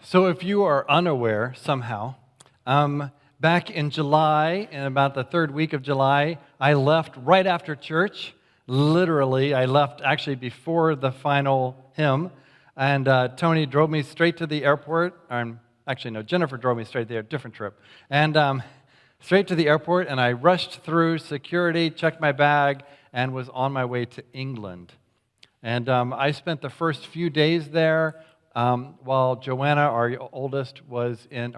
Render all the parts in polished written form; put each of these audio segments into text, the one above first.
So if you are unaware somehow, back in July, in about the third week of July, I left right after church. Literally, I left actually before the final hymn, and Tony drove me straight to the airport. Actually, no, Jennifer drove me straight there, different trip. And straight to the airport, and I rushed through security, checked my bag, and was on my way to England. And I spent the first few days there while Joanna, our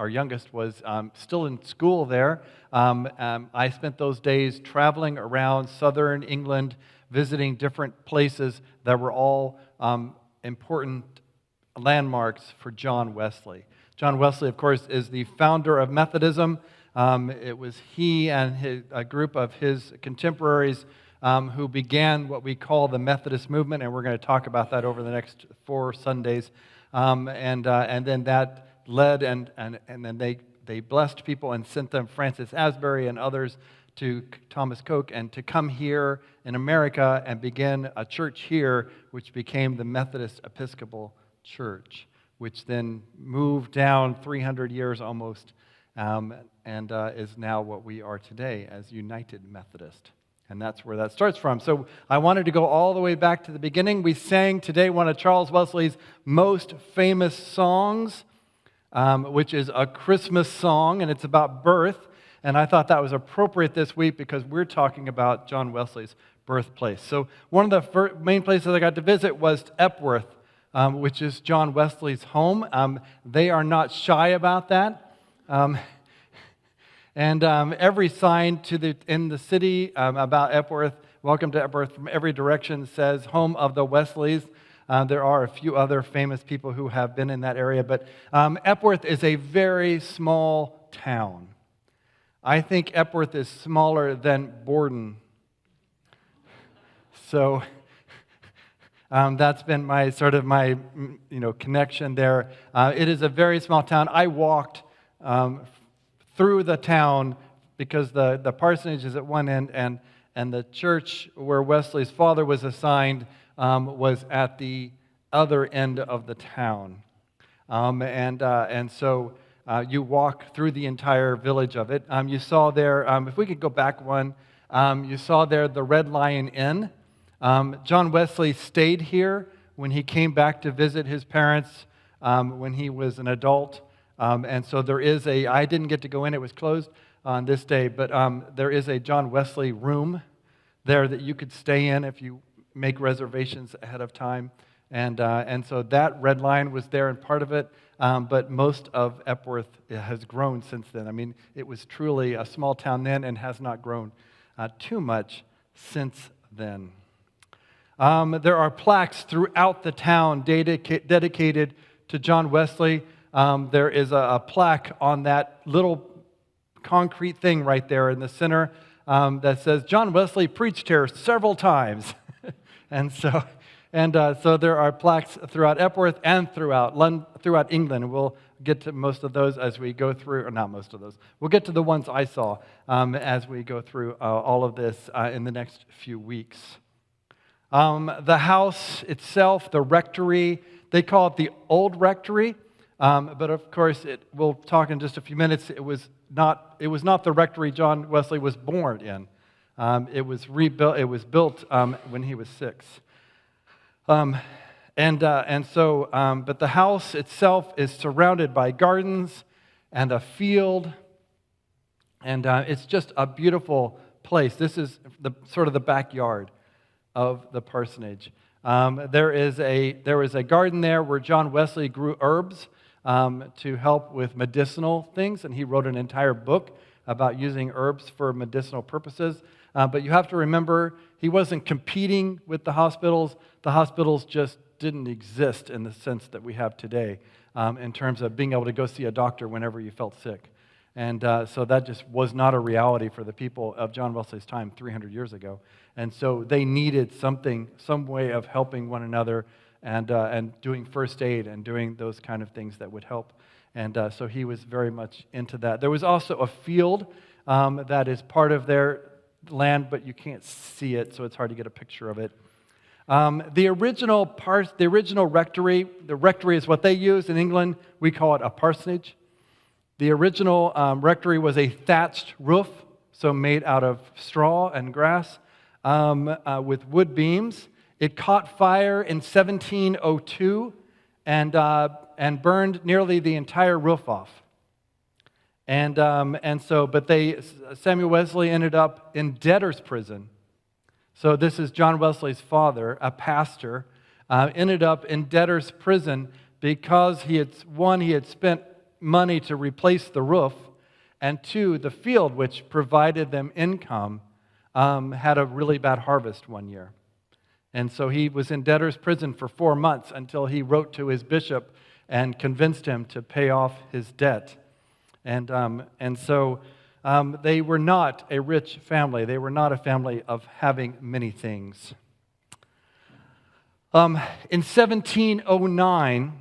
youngest, was still in school there. I spent those days traveling around southern England, visiting different places that were all important landmarks for John Wesley. John Wesley, of course, is the founder of Methodism. It was he and a group of his contemporaries who began what we call the Methodist movement, and we're going to talk about that over the next 4 Sundays. And then that led, and then they blessed people and sent them Francis Asbury and others to Thomas Coke and to come here in America and begin a church here, which became the Methodist Episcopal Church, which then moved down 300 years almost and is now what we are today as United Methodist. And that's where that starts from. So I wanted to go all the way back to the beginning. We sang today one of Charles Wesley's most famous songs, which is a Christmas song, and it's about birth. And I thought that was appropriate this week because we're talking about John Wesley's birthplace. So one of the main places I got to visit was Epworth, which is John Wesley's home. They are not shy about that. And every sign in the city about Epworth, welcome to Epworth, from every direction says home of the Wesleys. There are a few other famous people who have been in that area, but Epworth is a very small town. I think Epworth is smaller than Borden. So that's been my connection there. It is a very small town. I walked through the town because the parsonage is at one end and the church where Wesley's father was assigned was at the other end of the town. And so you walk through the entire village of it. You saw there, if we could go back one, you saw there the Red Lion Inn. John Wesley stayed here when he came back to visit his parents when he was an adult. And so there is I didn't get to go in, it was closed on this day, but there is a John Wesley room there that you could stay in if you make reservations ahead of time. And so that Red Lion was there and part of it, but most of Epworth has grown since then. I mean, it was truly a small town then and has not grown too much since then. There are plaques throughout the town dedicated to John Wesley. There is a plaque on that little concrete thing right there in the center that says, John Wesley preached here several times. So there are plaques throughout Epworth and throughout England. And we'll get to most of those as we go through, or not most of those. We'll get to the ones I saw as we go through all of this in the next few weeks. The house itself, the rectory, they call it the Old Rectory. But of course, we'll talk in just a few minutes. It was not the rectory John Wesley was born in. It was rebuilt. It was built when he was 6. But the house itself is surrounded by gardens and a field, and it's just a beautiful place. This is the backyard of the parsonage. There is a garden there where John Wesley grew herbs to help with medicinal things, and he wrote an entire book about using herbs for medicinal purposes. But you have to remember, he wasn't competing with the hospitals. The hospitals just didn't exist in the sense that we have today in terms of being able to go see a doctor whenever you felt sick. And so that just was not a reality for the people of John Wesley's time 300 years ago. And so they needed some way of helping one another and doing first aid and doing those kind of things that would help. And so he was very much into that. There was also a field that is part of their land, but you can't see it, so it's hard to get a picture of it. The original rectory, the rectory is what they use in England. We call it a parsonage. The original rectory was a thatched roof, so made out of straw and grass, with wood beams. It caught fire in 1702 and burned nearly the entire roof off. Samuel Wesley ended up in debtor's prison. So this is John Wesley's father, a pastor, ended up in debtor's prison because he had spent money to replace the roof, and two, the field which provided them income had a really bad harvest one year. And so he was in debtor's prison for 4 months until he wrote to his bishop and convinced him to pay off his debt. So they were not a rich family. They were not a family of having many things. In 1709,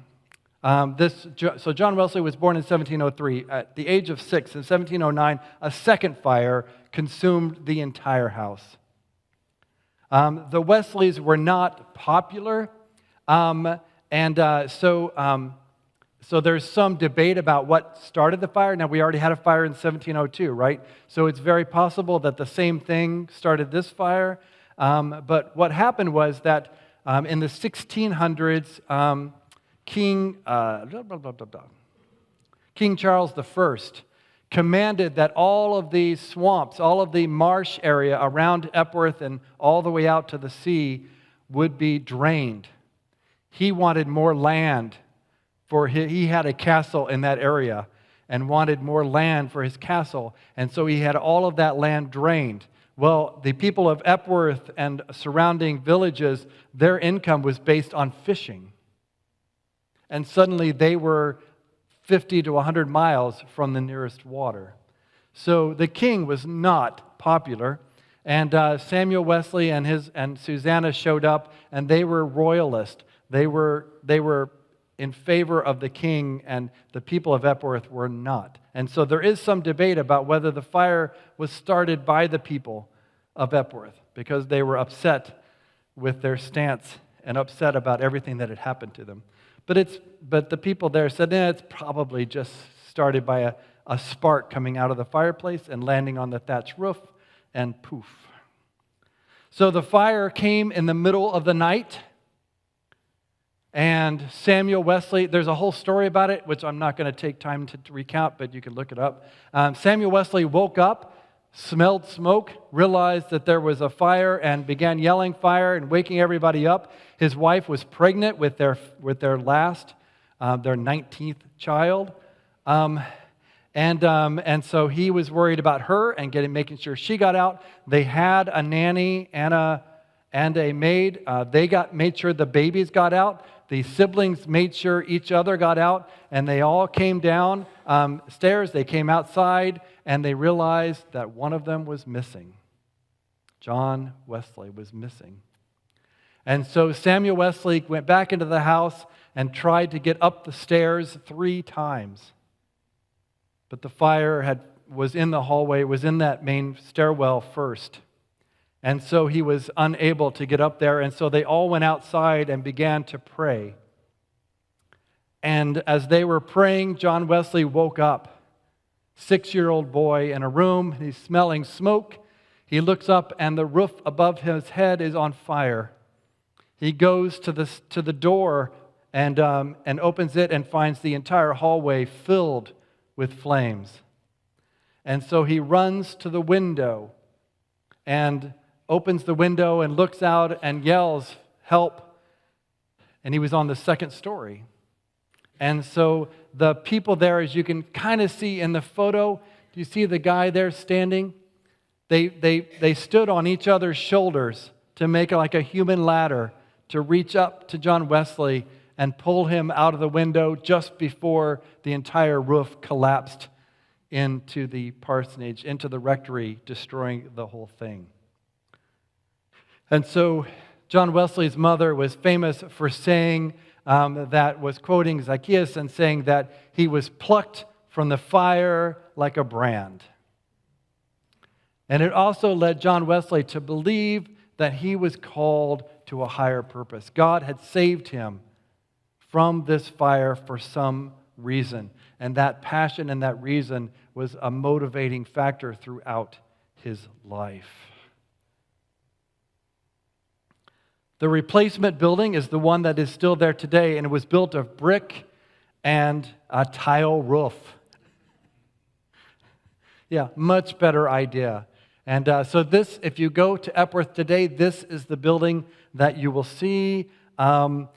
so John Wesley was born in 1703. At the age of 6, in 1709, a second fire consumed the entire house. The Wesleys were not popular, so there's some debate about what started the fire. Now, we already had a fire in 1702, right? So it's very possible that the same thing started this fire. But what happened was that in the 1600s, King Charles I commanded that all of these swamps, all of the marsh area around Epworth and all the way out to the sea would be drained. He wanted more land. He had a castle in that area and wanted more land for his castle, and so he had all of that land drained. Well, the people of Epworth and surrounding villages, their income was based on fishing. And suddenly they were 50 to 100 miles from the nearest water. So the king was not popular, and Samuel Wesley and Susanna showed up, and they were royalist. They were in favor of the king, and the people of Epworth were not. And so there is some debate about whether the fire was started by the people of Epworth, because they were upset with their stance and upset about everything that had happened to them. But the people there said, it's probably just started by a spark coming out of the fireplace and landing on the thatched roof, and poof. So the fire came in the middle of the night. And Samuel Wesley, there's a whole story about it, which I'm not going to take time to recount, but you can look it up. Samuel Wesley woke up, smelled smoke, realized that there was a fire, and began yelling fire and waking everybody up. His wife was pregnant with their 19th child. And so he was worried about her and making sure she got out. They had a nanny and a maid. They made sure the babies got out. The siblings made sure each other got out, and they all came down stairs. They came outside, and they realized that one of them was missing. John Wesley was missing. And so Samuel Wesley went back into the house and tried to get up the stairs 3 times. But the fire was in the hallway, was in that main stairwell first. And so he was unable to get up there, and so they all went outside and began to pray. And as they were praying, John Wesley woke up. 6-year-old boy in a room, he's smelling smoke. He looks up, and the roof above his head is on fire. He goes to the door and opens it and finds the entire hallway filled with flames. And so he runs to the window and opens the window and looks out and yells, "Help!" And he was on the 2nd story. And so the people there, as you can kind of see in the photo, do you see the guy there standing? They stood on each other's shoulders to make like a human ladder to reach up to John Wesley and pull him out of the window just before the entire roof collapsed into the parsonage, into the rectory, destroying the whole thing. And so John Wesley's mother was famous for saying that, was quoting Zacchaeus and saying that he was plucked from the fire like a brand. And it also led John Wesley to believe that he was called to a higher purpose. God had saved him from this fire for some reason. And that passion and that reason was a motivating factor throughout his life. The replacement building is the one that is still there today, and it was built of brick and a tile roof. Yeah, much better idea. And so this, if you go to Epworth today, this is the building that you will see. One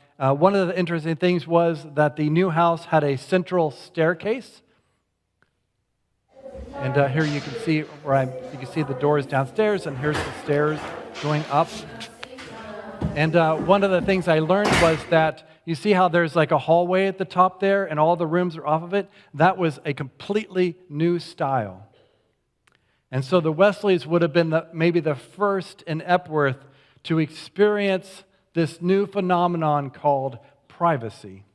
of the interesting things was that the new house had a central staircase. And here you can see you can see the doors downstairs, and here's the stairs going up. And one of the things I learned was that you see how there's like a hallway at the top there, and all the rooms are off of it? That was a completely new style. And so the Wesleys would have been maybe the first in Epworth to experience this new phenomenon called privacy.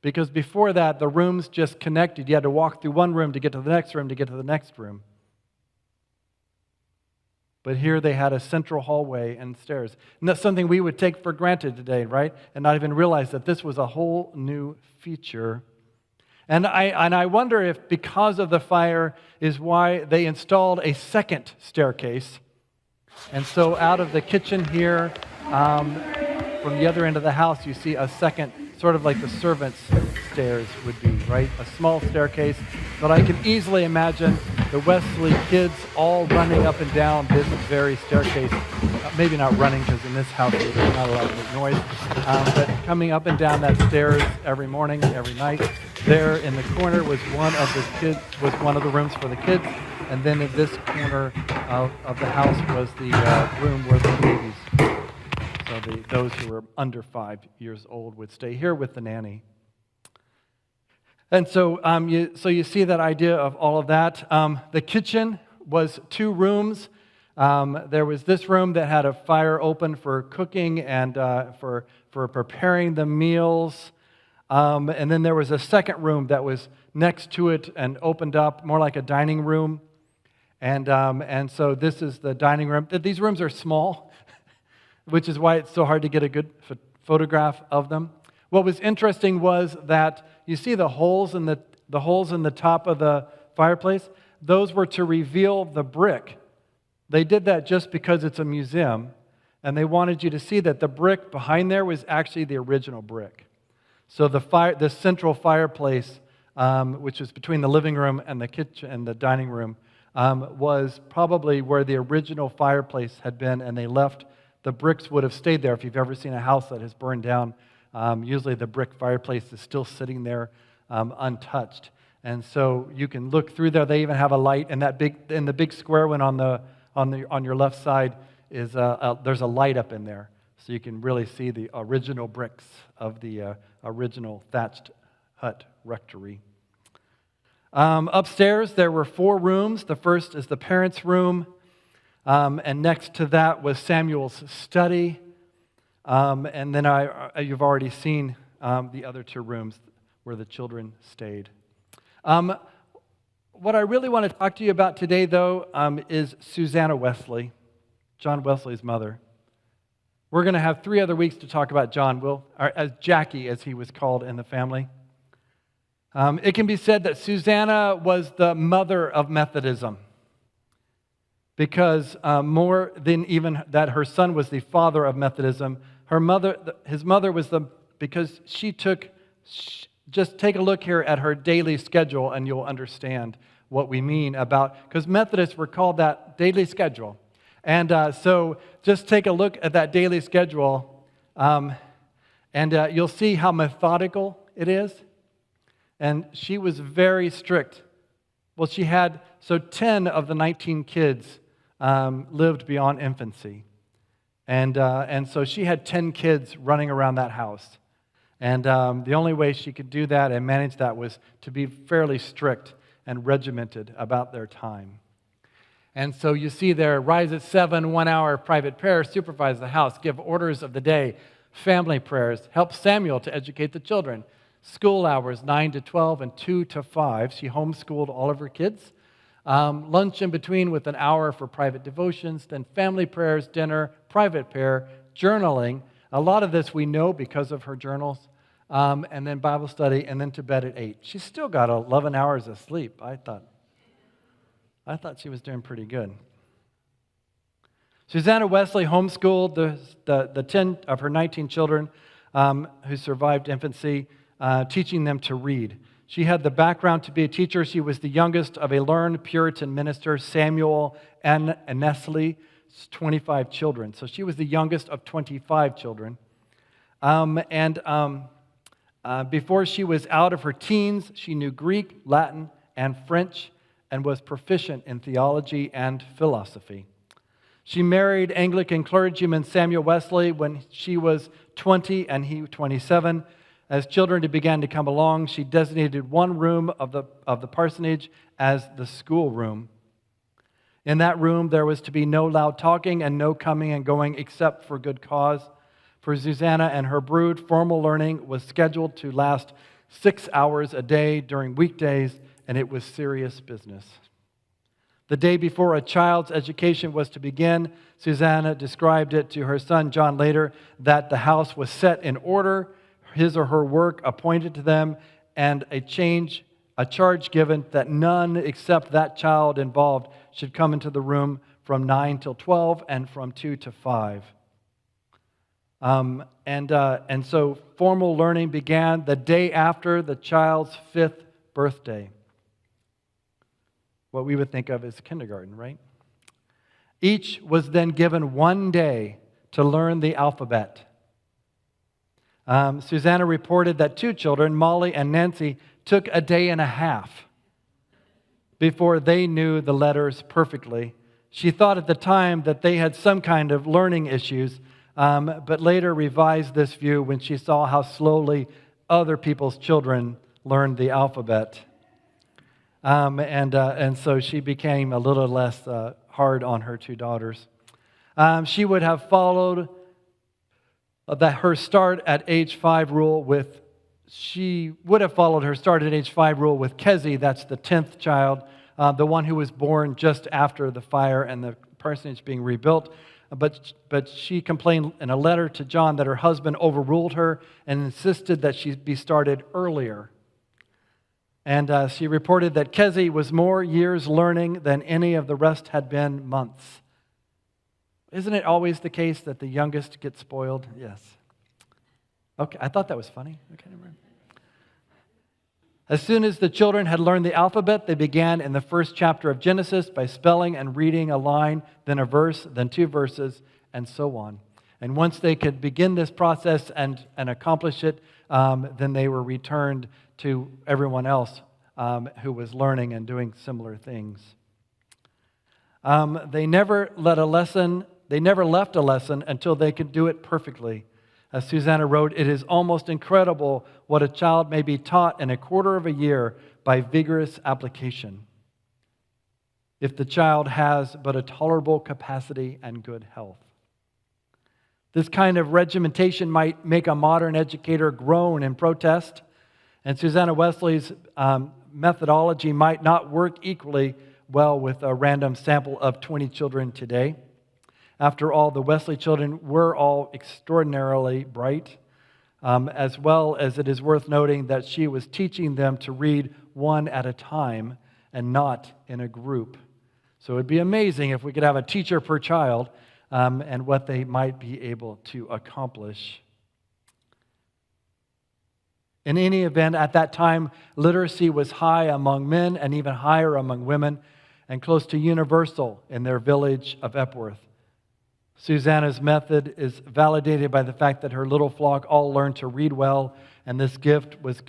Because before that, the rooms just connected. You had to walk through one room to get to the next room to get to the next room. But here they had a central hallway and stairs. And that's something we would take for granted today, right? And not even realize that this was a whole new feature. And I wonder if because of the fire is why they installed a second staircase. And so out of the kitchen here, from the other end of the house, you see a second, sort of like the servants' stairs would be, right? A small staircase. But I can easily imagine the Wesley kids all running up and down this very staircase. Maybe not running, because in this house there's not a lot of noise. But coming up and down that stairs every morning, every night. There in the corner was one of the rooms for the kids. And then in this corner of the house was the room where the babies, so those who were under 5 years old, would stay here with the nanny. And so you see that idea of all of that. The kitchen was 2 rooms. There was this room that had a fire open for cooking and for preparing the meals. And then there was a second room that was next to it and opened up, more like a dining room. And so this is the dining room. These rooms are small, which is why it's so hard to get a good photograph of them. What was interesting was that you see the holes in the top of the fireplace. Those were to reveal the brick. They did that just because it's a museum, and they wanted you to see that the brick behind there was actually the original brick. So the central fireplace, which is between the living room and the kitchen and the dining room, was probably where the original fireplace had been, and they left. The bricks would have stayed there. If you've ever seen a house that has burned down, usually the brick fireplace is still sitting there untouched. And so you can look through there. They even have a light, and the big square one on your left side is there's a light up in there, so you can really see the original bricks of the original thatched hut rectory. Upstairs, there were 4 rooms. The first is the parents' room, and next to that was Samuel's study. And then you've already seen the other 2 rooms where the children stayed. What I really want to talk to you about today, though, is Suzanna Wesley, John Wesley's mother. We're going to have 3 other weeks to talk about Jackie, as he was called in the family. It can be said that Suzanna was the mother of Methodism, because more than even that her son was the father of Methodism, his mother was because she just take a look here at her daily schedule and you'll understand what we mean because Methodists were called that daily schedule. And so just take a look at that daily schedule and you'll see how methodical it is. And she was very strict. Well, she had, 10 of the 19 kids lived beyond infancy. And so she had 10 kids running around that house. And the only way she could do that and manage that was to be fairly strict and regimented about their time. And so you see there, rise at 7, 1 hour private prayer, supervise the house, give orders of the day, family prayers, help Samuel to educate the children, school hours 9 to 12 and 2 to 5. She homeschooled all of her kids. lunch in between with an hour for private devotions, then family prayers, dinner, private prayer, journaling. A lot of this we know because of her journals, and then Bible study, and then to bed at 8. She's still got 11 hours of sleep. I thought she was doing pretty good. Suzanna Wesley homeschooled the 10 of her 19 children who survived infancy, teaching them to read. She had the background to be a teacher. She was the youngest of a learned Puritan minister, Samuel and Nestle, 25 children. So she was the youngest of 25 children. Before she was out of her teens, she knew Greek, Latin, and French, and was proficient in theology and philosophy. She married Anglican clergyman Samuel Wesley when she was 20 and he 27. As children began to come along, she designated one room of the parsonage as the school room. In that room, there was to be no loud talking and no coming and going except for good cause. For Susanna and her brood, formal learning was scheduled to last 6 hours a day during weekdays, and it was serious business. The day before a child's education was to begin, Susanna described it to her son John later that the house was set in order, his or her work appointed to them, and a charge given that none except that child involved should come into the room from 9 till 12 and from 2 to 5. And so formal learning began the day after the child's 5th birthday. What we would think of as kindergarten, right? Each was then given one day to learn the alphabet. Susanna reported that 2 children, Molly and Nancy, took a day and a half before they knew the letters perfectly. She thought at the time that they had some kind of learning issues, but later revised this view when she saw how slowly other people's children learned the alphabet. And so she became a little less hard on her 2 daughters. She would have followed her start at age 5 rule with Kezzy, that's the 10th child, the one who was born just after the fire and the parsonage being rebuilt. But she complained in a letter to John that her husband overruled her and insisted that she be started earlier. And she reported that Kezzy was more years learning than any of the rest had been months. Isn't it always the case that the youngest gets spoiled? Yes. Okay, I thought that was funny. Okay, never mind. As soon as the children had learned the alphabet, they began in the first chapter of Genesis by spelling and reading a line, then a verse, then 2 verses, and so on. And once they could begin this process and accomplish it, then they were returned to everyone else who was learning and doing similar things. They never left a lesson until they could do it perfectly. As Susanna wrote, it is almost incredible what a child may be taught in a quarter of a year by vigorous application, if the child has but a tolerable capacity and good health. This kind of regimentation might make a modern educator groan in protest, and Suzanna Wesley's methodology might not work equally well with a random sample of 20 children today. After all, the Wesley children were all extraordinarily bright, as well as it is worth noting that she was teaching them to read one at a time and not in a group. So it would be amazing if we could have a teacher per child and what they might be able to accomplish. In any event, at that time, literacy was high among men and even higher among women, and close to universal in their village of Epworth. Susanna's method is validated by the fact that her little flock all learned to read well, and this gift had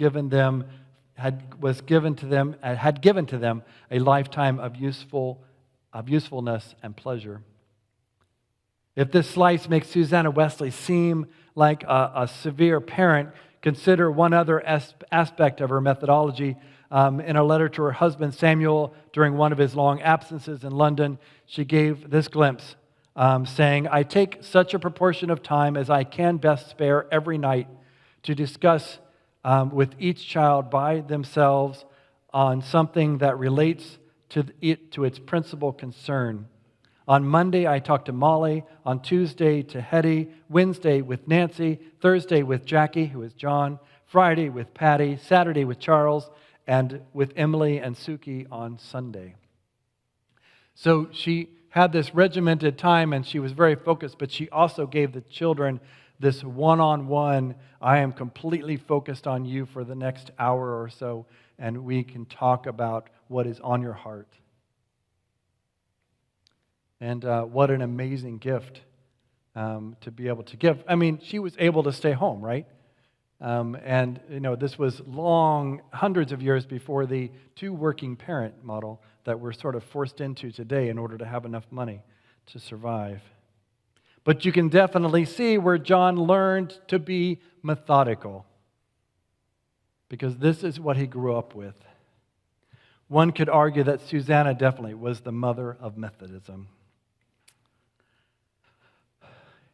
given to them a lifetime of usefulness and pleasure. If this slice makes Suzanna Wesley seem like a severe parent, consider one other aspect of her methodology. In a letter to her husband Samuel during one of his long absences in London, she gave this glimpse, saying, I take such a proportion of time as I can best spare every night to discuss with each child by themselves on something that relates to its principal concern. On Monday, I talked to Molly. On Tuesday, to Hetty. Wednesday, with Nancy. Thursday, with Jackie, who is John. Friday, with Patty. Saturday, with Charles. And with Emily and Suki on Sunday. So she had this regimented time, and she was very focused, but she also gave the children this one-on-one, I am completely focused on you for the next hour or so, and we can talk about what is on your heart. And what an amazing gift to be able to give. I mean, she was able to stay home, right? And, this was long, hundreds of years before the two working parent model that we're sort of forced into today in order to have enough money to survive. But you can definitely see where John learned to be methodical, because this is what he grew up with. One could argue that Suzanna definitely was the mother of Methodism.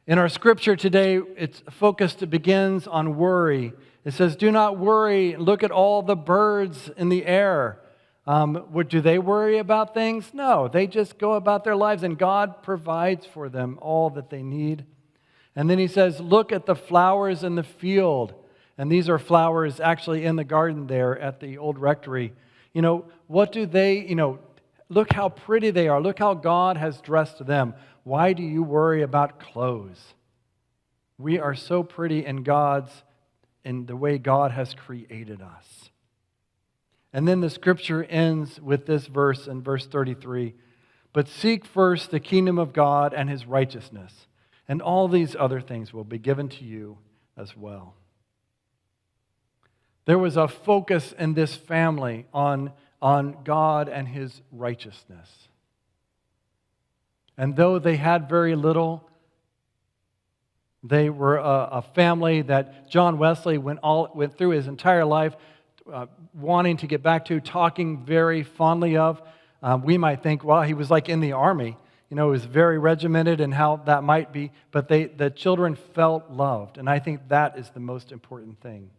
In our scripture today, its focus begins on worry. It says, do not worry. Look at all the birds in the air. Do they worry about things? No, they just go about their lives, and God provides for them all that they need. And then he says, look at the flowers in the field. And these are flowers actually in the garden there at the old rectory. What do they, look how pretty they are. Look how God has dressed them. Why do you worry about clothes? We are so pretty in the way God has created us. And then the scripture ends with this verse in verse 33. But seek first the kingdom of God and his righteousness, and all these other things will be given to you as well. There was a focus in this family on God and his righteousness. And though they had very little, they were a family that John Wesley went through his entire life wanting to get back to, talking very fondly of. We might think, well, he was like in the army. It was very regimented and how that might be. But the children felt loved. And I think that is the most important thing.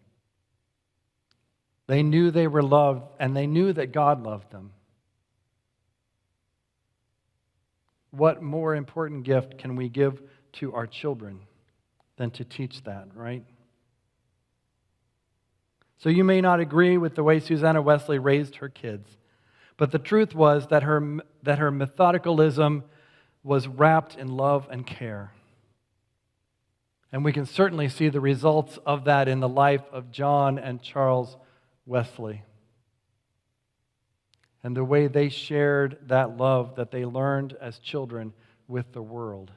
They knew they were loved, and they knew that God loved them. What more important gift can we give to our children than to teach that, right? So you may not agree with the way Suzanna Wesley raised her kids, but the truth was that her methodicalism was wrapped in love and care. And we can certainly see the results of that in the life of John and Charles Wesley, and the way they shared that love that they learned as children with the world.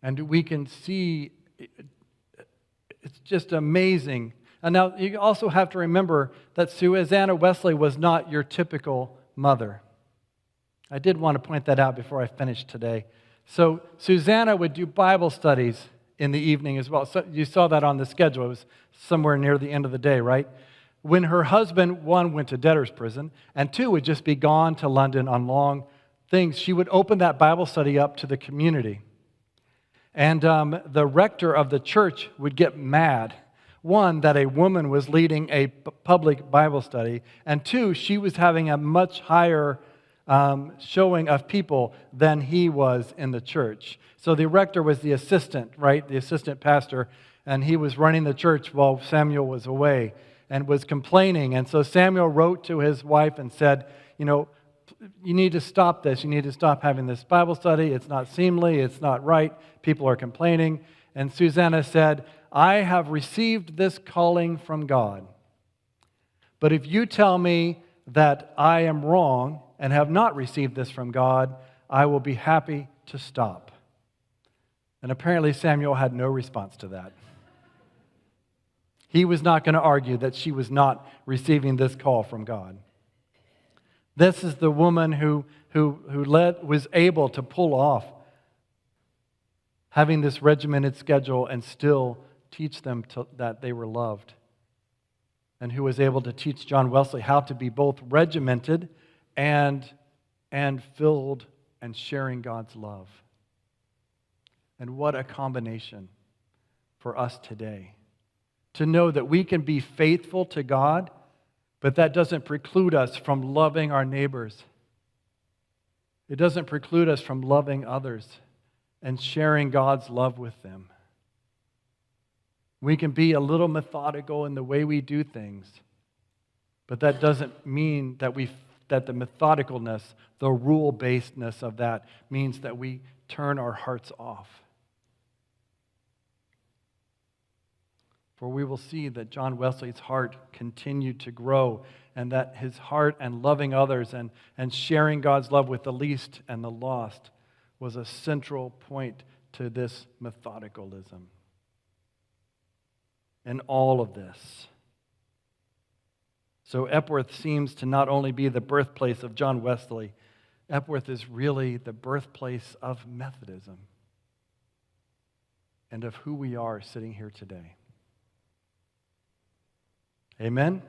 And we can see, it's just amazing. And now you also have to remember that Suzanna Wesley was not your typical mother. I did want to point that out before I finish today. So Suzanna would do Bible studies in the evening as well. So you saw that on the schedule. It was somewhere near the end of the day, right? When her husband, one, went to debtor's prison, and two, would just be gone to London on long things, she would open that Bible study up to the community. And the rector of the church would get mad. One, that a woman was leading a public Bible study, and two, she was having a much higher showing of people than he was in the church. So the rector was the assistant, right? The assistant pastor, and he was running the church while Samuel was away and was complaining. And so Samuel wrote to his wife and said, you need to stop this. You need to stop having this Bible study. It's not seemly. It's not right. People are complaining. And Suzanna said, I have received this calling from God. But if you tell me that I am wrong and have not received this from God, I will be happy to stop. And apparently Samuel had no response to that. He was not going to argue that she was not receiving this call from God. This is the woman who was able to pull off having this regimented schedule and still teach them that they were loved. And who was able to teach John Wesley how to be both regimented and filled and sharing God's love. And what a combination for us today. To know that we can be faithful to God But that doesn't preclude us from loving our neighbors. It doesn't preclude us from loving others and sharing God's love with them. We can be a little methodical in the way we do things, but that doesn't mean that the methodicalness, the rule-basedness of that means that we turn our hearts off. For we will see that John Wesley's heart continued to grow, and that his heart and loving others and sharing God's love with the least and the lost was a central point to this methodicalism. And all of this. So Epworth seems to not only be the birthplace of John Wesley, Epworth is really the birthplace of Methodism and of who we are sitting here today. Amen?